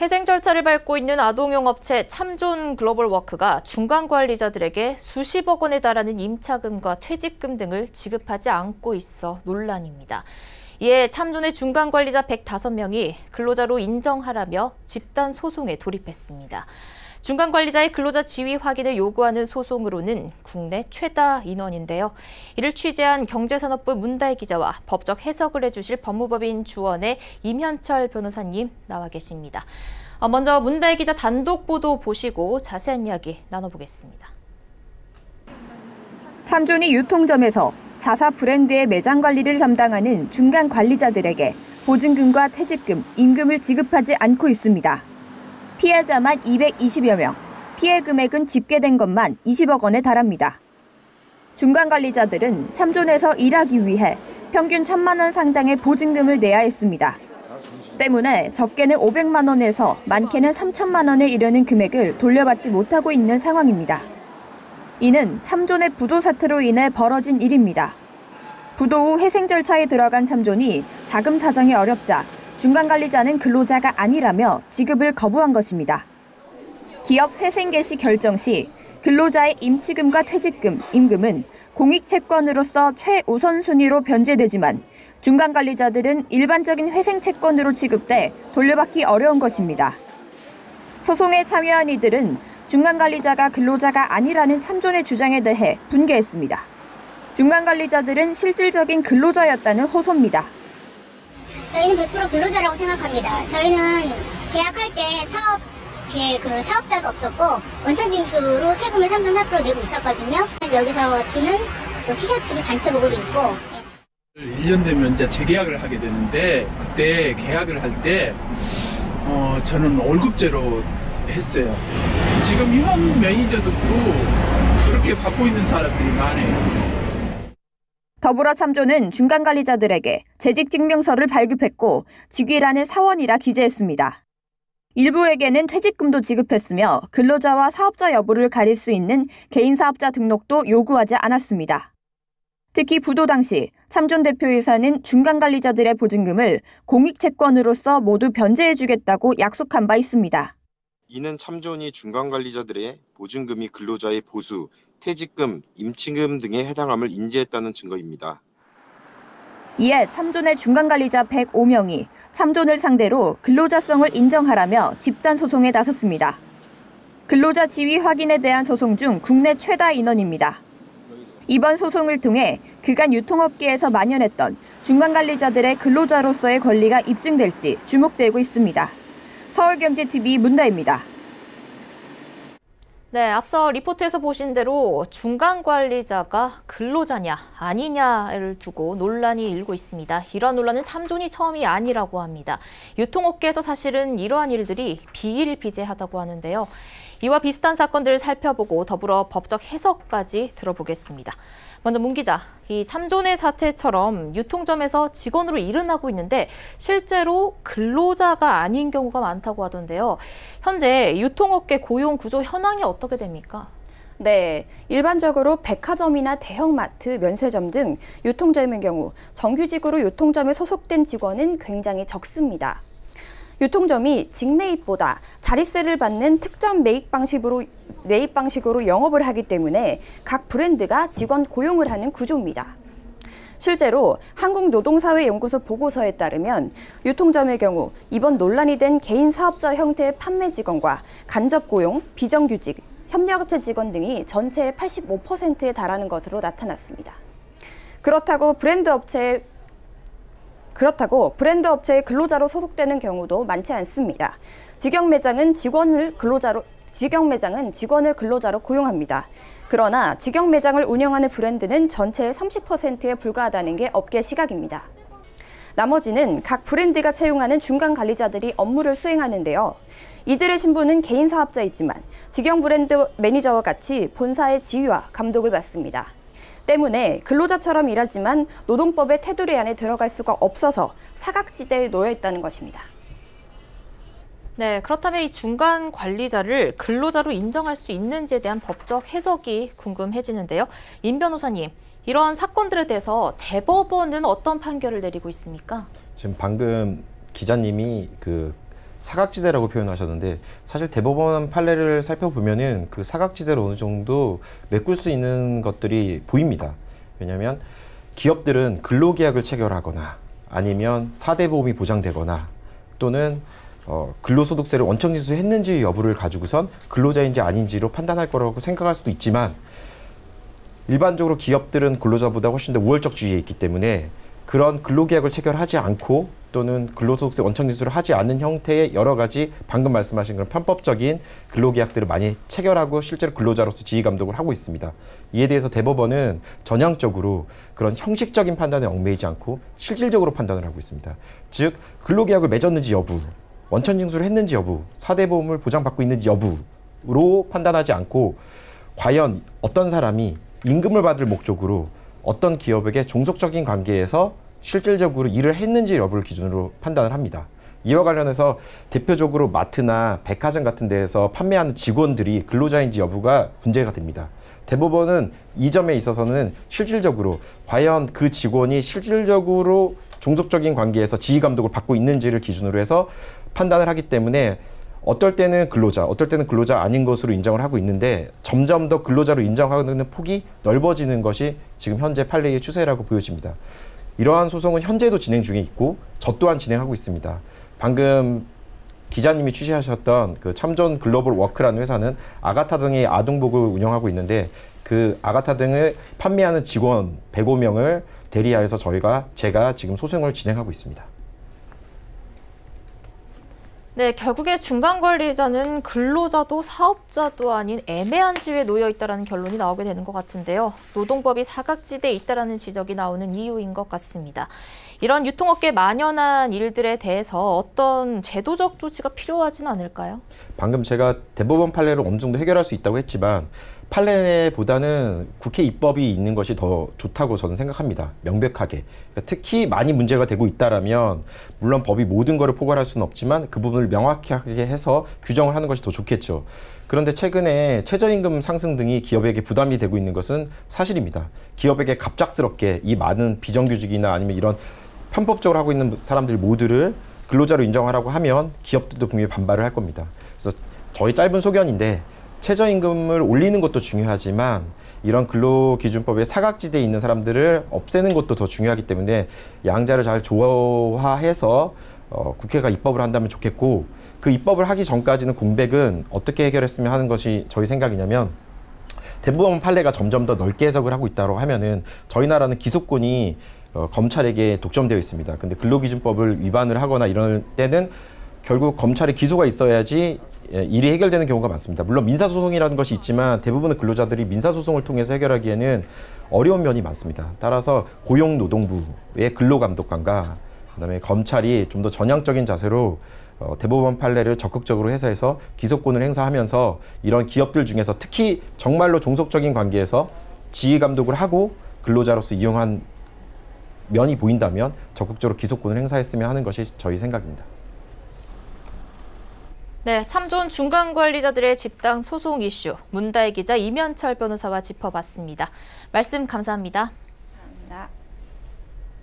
회생 절차를 밟고 있는 아동용 업체 참존 글로벌워크가 중간 관리자들에게 수십억 원에 달하는 임차금과 퇴직금 등을 지급하지 않고 있어 논란입니다. 이에 참존의 중간 관리자 105명이 근로자로 인정하라며 집단 소송에 돌입했습니다. 중간 관리자의 근로자 지위 확인을 요구하는 소송으로는 국내 최다 인원인데요. 이를 취재한 경제산업부 문다혜 기자와 법적 해석을 해주실 법무법인 주원의 임현철 변호사님 나와 계십니다. 먼저 문다혜 기자 단독 보도 보시고 자세한 이야기 나눠보겠습니다. 참존이 유통점에서 자사 브랜드의 매장 관리를 담당하는 중간 관리자들에게 보증금과 퇴직금, 임금을 지급하지 않고 있습니다. 피해자만 220여 명, 피해 금액은 집계된 것만 20억 원에 달합니다. 중간 관리자들은 참존에서 일하기 위해 평균 1,000만 원 상당의 보증금을 내야 했습니다. 때문에 적게는 500만 원에서 많게는 3천만 원에 이르는 금액을 돌려받지 못하고 있는 상황입니다. 이는 참존의 부도 사태로 인해 벌어진 일입니다. 부도 후 회생 절차에 들어간 참존이 자금 사정이 어렵자 중간 관리자는 근로자가 아니라며 지급을 거부한 것입니다. 기업 회생 개시 결정 시 근로자의 임치금과 퇴직금, 임금은 공익채권으로서 최우선 순위로 변제되지만 중간 관리자들은 일반적인 회생 채권으로 취급돼 돌려받기 어려운 것입니다. 소송에 참여한 이들은 중간 관리자가 근로자가 아니라는 참존의 주장에 대해 분개했습니다. 중간 관리자들은 실질적인 근로자였다는 호소입니다. 저희는 100% 근로자라고 생각합니다. 저희는 계약할 때 사업자도 없었고 원천 징수로 세금을 3.4% 내고 있었거든요. 여기서 주는 티셔츠도 단체복을 입고 1년 되면 이제 재계약을 하게 되는데 그때 계약을 할 때 저는 월급제로 했어요. 지금 현 매니저들도 그렇게 받고 있는 사람들이 많아요. 더불어 참존은 중간 관리자들에게 재직증명서를 발급했고 직위란에 사원이라 기재했습니다. 일부에게는 퇴직금도 지급했으며 근로자와 사업자 여부를 가릴 수 있는 개인사업자 등록도 요구하지 않았습니다. 특히 부도 당시 참존 대표이사는 중간 관리자들의 보증금을 공익채권으로서 모두 변제해주겠다고 약속한 바 있습니다. 이는 참존이 중간 관리자들의 보증금이 근로자의 보수, 퇴직금, 임치금 등에 해당함을 인지했다는 증거입니다. 이에 참존의 중간 관리자 105명이 참존을 상대로 근로자성을 인정하라며 집단 소송에 나섰습니다. 근로자 지위 확인에 대한 소송 중 국내 최다 인원입니다. 이번 소송을 통해 그간 유통업계에서 만연했던 중간 관리자들의 근로자로서의 권리가 입증될지 주목되고 있습니다. 서울경제TV 문다혜입니다. 네, 앞서 리포트에서 보신 대로 중간 관리자가 근로자냐 아니냐를 두고 논란이 일고 있습니다. 이러한 논란은 참존이 처음이 아니라고 합니다. 유통업계에서 사실은 이러한 일들이 비일비재하다고 하는데요. 이와 비슷한 사건들을 살펴보고 더불어 법적 해석까지 들어보겠습니다. 먼저 문 기자, 이 참존의 사태처럼 유통점에서 직원으로 일은 하고 있는데 실제로 근로자가 아닌 경우가 많다고 하던데요. 현재 유통업계 고용 구조 현황이 어떻게 됩니까? 네, 일반적으로 백화점이나 대형마트, 면세점 등 유통점의 경우 정규직으로 유통점에 소속된 직원은 굉장히 적습니다. 유통점이 직매입보다 자릿세를 받는 특정 매입 방식으로 영업을 하기 때문에 각 브랜드가 직원 고용을 하는 구조입니다. 실제로 한국노동사회연구소 보고서에 따르면 유통점의 경우 이번 논란이 된 개인 사업자 형태의 판매 직원과 간접 고용, 비정규직, 협력업체 직원 등이 전체의 85%에 달하는 것으로 나타났습니다. 그렇다고 브랜드 업체의 근로자로 소속되는 경우도 많지 않습니다. 직영 매장은 직원을 근로자로 고용합니다. 그러나 직영 매장을 운영하는 브랜드는 전체의 30%에 불과하다는 게 업계 시각입니다. 나머지는 각 브랜드가 채용하는 중간 관리자들이 업무를 수행하는데요. 이들의 신분은 개인 사업자이지만 직영 브랜드 매니저와 같이 본사의 지휘와 감독을 받습니다. 때문에 근로자처럼 일하지만 노동법의 테두리 안에 들어갈 수가 없어서 사각지대에 놓여 있다는 것입니다. 네, 그렇다면 이 중간 관리자를 근로자로 인정할 수 있는지에 대한 법적 해석이 궁금해지는데요. 임 변호사님, 이러한 사건들에 대해서 대법원은 어떤 판결을 내리고 있습니까? 지금 방금 기자님이 사각지대라고 표현하셨는데 사실 대법원 판례를 살펴보면은 그 사각지대를 어느 정도 메꿀 수 있는 것들이 보입니다. 왜냐하면 기업들은 근로계약을 체결하거나 아니면 4대 보험이 보장되거나 또는 근로소득세를 원천징수했는지 여부를 가지고선 근로자인지 아닌지로 판단할 거라고 생각할 수도 있지만 일반적으로 기업들은 근로자보다 훨씬 더 우월적 주의에 있기 때문에 그런 근로계약을 체결하지 않고 또는 근로소득세 원천징수를 하지 않는 형태의 여러 가지 방금 말씀하신 그런 편법적인 근로계약들을 많이 체결하고 실제로 근로자로서 지휘감독을 하고 있습니다. 이에 대해서 대법원은 전향적으로 그런 형식적인 판단에 얽매이지 않고 실질적으로 판단을 하고 있습니다. 즉 근로계약을 맺었는지 여부, 원천징수를 했는지 여부, 4대 보험을 보장받고 있는지 여부로 판단하지 않고 과연 어떤 사람이 임금을 받을 목적으로 어떤 기업에게 종속적인 관계에서 실질적으로 일을 했는지 여부를 기준으로 판단을 합니다. 이와 관련해서 대표적으로 마트나 백화점 같은 데에서 판매하는 직원들이 근로자인지 여부가 문제가 됩니다. 대법원은 이 점에 있어서는 실질적으로 과연 그 직원이 실질적으로 종속적인 관계에서 지휘 감독을 받고 있는지를 기준으로 해서 판단을 하기 때문에 어떨 때는 근로자, 어떨 때는 근로자 아닌 것으로 인정을 하고 있는데 점점 더 근로자로 인정하는 폭이 넓어지는 것이 지금 현재 판례의 추세라고 보여집니다. 이러한 소송은 현재도 진행 중에 있고 저 또한 진행하고 있습니다. 방금 기자님이 취재하셨던 그 참존 글로벌 워크라는 회사는 아가타 등의 아동복을 운영하고 있는데 그 아가타 등을 판매하는 직원 105명을 대리하여서 제가 지금 소송을 진행하고 있습니다. 네, 결국에 중간관리자는 근로자도 사업자도 아닌 애매한 지위에 놓여 있다는 결론이 나오게 되는 것 같은데요. 노동법이 사각지대에 있다는 지적이 나오는 이유인 것 같습니다. 이런 유통업계에 만연한 일들에 대해서 어떤 제도적 조치가 필요하진 않을까요? 방금 제가 대법원 판례를 어느 정도 해결할 수 있다고 했지만 판례보다는 국회 입법이 있는 것이 더 좋다고 저는 생각합니다. 명백하게. 그러니까 특히 많이 문제가 되고 있다라면 물론 법이 모든 것을 포괄할 수는 없지만 그 부분을 명확하게 해서 규정을 하는 것이 더 좋겠죠. 그런데 최근에 최저임금 상승 등이 기업에게 부담이 되고 있는 것은 사실입니다. 기업에게 갑작스럽게 이 많은 비정규직이나 아니면 이런 편법적으로 하고 있는 사람들 모두를 근로자로 인정하라고 하면 기업들도 분명히 반발을 할 겁니다. 그래서 저희 짧은 소견인데 최저임금을 올리는 것도 중요하지만 이런 근로기준법의 사각지대에 있는 사람들을 없애는 것도 더 중요하기 때문에 양자를 잘 조화해서 국회가 입법을 한다면 좋겠고 그 입법을 하기 전까지는 공백은 어떻게 해결했으면 하는 것이 저희 생각이냐면 대법원 판례가 점점 더 넓게 해석을 하고 있다고 하면은 저희 나라는 기소권이 검찰에게 독점되어 있습니다. 근데 근로기준법을 위반을 하거나 이럴 때는 결국 검찰에 기소가 있어야지 일이 해결되는 경우가 많습니다. 물론 민사소송이라는 것이 있지만 대부분의 근로자들이 민사소송을 통해서 해결하기에는 어려운 면이 많습니다. 따라서 고용노동부의 근로감독관과 그다음에 검찰이 좀 더 전향적인 자세로 대법원 판례를 적극적으로 해서 기소권을 행사하면서 이런 기업들 중에서 특히 정말로 종속적인 관계에서 지휘감독을 하고 근로자로서 이용한 면이 보인다면 적극적으로 기소권을 행사했으면 하는 것이 저희 생각입니다. 네, 참존 중간관리자들의 집단 소송 이슈, 문다혜 기자, 이면철 변호사와 짚어봤습니다. 말씀 감사합니다. 감사합니다.